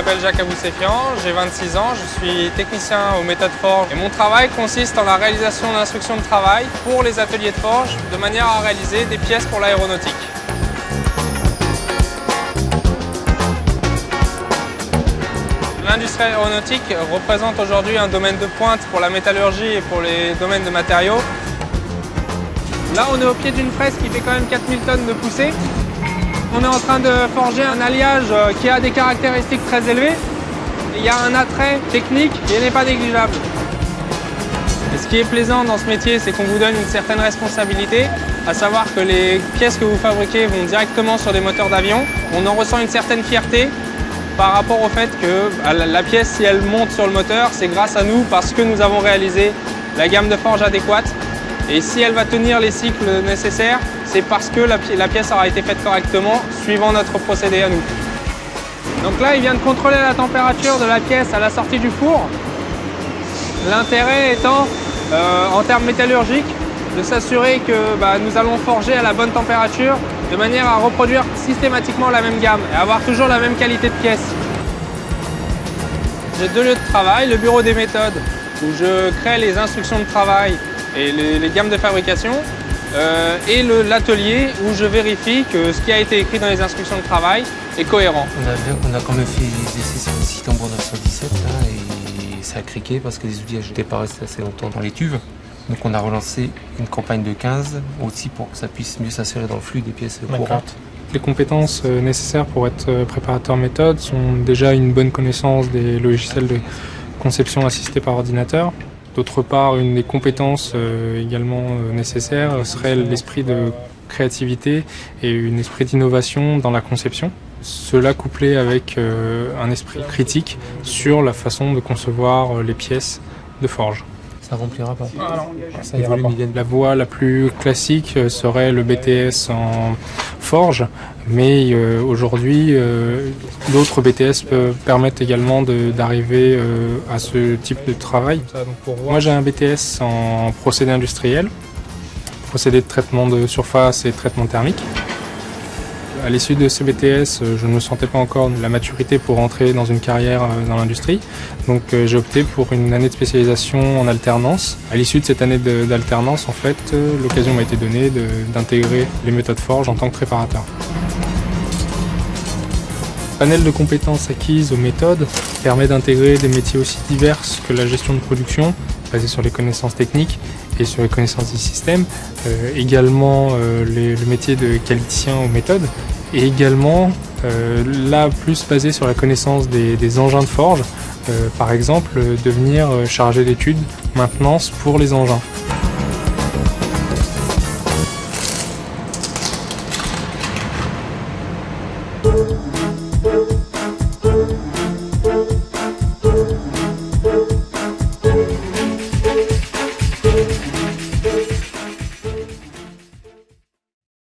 m'appelle Jacques Abousefian, j'ai 26 ans, je suis technicien aux méthodes forge et mon travail consiste en la réalisation d'instructions de travail pour les ateliers de forge de manière à réaliser des pièces pour l'aéronautique. L'industrie aéronautique représente aujourd'hui un domaine de pointe pour la métallurgie et pour les domaines de matériaux. Là, on est au pied d'une presse qui fait quand même 4000 tonnes de poussée. On est en train de forger un alliage qui a des caractéristiques très élevées. Il y a un attrait technique qui n'est pas négligeable. Et ce qui est plaisant dans ce métier, c'est qu'on vous donne une certaine responsabilité, à savoir que les pièces que vous fabriquez vont directement sur des moteurs d'avion. On en ressent une certaine fierté par rapport au fait que la pièce, si elle monte sur le moteur, c'est grâce à nous parce que nous avons réalisé la gamme de forge adéquate. Et si elle va tenir les cycles nécessaires, c'est parce que la pièce aura été faite correctement, suivant notre procédé à nous. Donc là, il vient de contrôler la température de la pièce à la sortie du four. L'intérêt étant, en termes métallurgiques, de s'assurer que nous allons forger à la bonne température, de manière à reproduire systématiquement la même gamme et avoir toujours la même qualité de pièce. J'ai 2 lieux de travail, le bureau des méthodes, où je crée les instructions de travail et les gammes de fabrication, et l'atelier où je vérifie que ce qui a été écrit dans les instructions de travail est cohérent. On a quand même fait des essais sur le site en 1917 là, et ça a criqué parce que les outillages n'étaient pas restés assez longtemps dans les tubes. Donc on a relancé une campagne de 15 aussi pour que ça puisse mieux s'insérer dans le flux des pièces courantes. Les compétences nécessaires pour être préparateur méthode sont déjà une bonne connaissance des logiciels de conception assistée par ordinateur. D'autre part, une des compétences également nécessaires serait l'esprit de créativité et un esprit d'innovation dans la conception. Cela couplé avec un esprit critique sur la façon de concevoir les pièces de forge. Ça remplira pas. Ah non, ça ira pas. La voie la plus classique serait le BTS en forge, mais aujourd'hui, d'autres BTS permettent également d'arriver à ce type de travail. Moi, j'ai un BTS en procédé industriel, procédé de traitement de surface et traitement thermique. À l'issue de ce BTS, je ne me sentais pas encore la maturité pour entrer dans une carrière dans l'industrie. Donc j'ai opté pour une année de spécialisation en alternance. À l'issue de cette année d'alternance, en fait, l'occasion m'a été donnée d'intégrer les méthodes forge en tant que préparateur. Le panel de compétences acquises aux méthodes permet d'intégrer des métiers aussi divers que la gestion de production, basée sur les connaissances techniques et sur les connaissances du système, également le métier de qualiticien aux méthodes, et également là plus basé sur la connaissance des engins de forge, par exemple devenir chargé d'études maintenance pour les engins.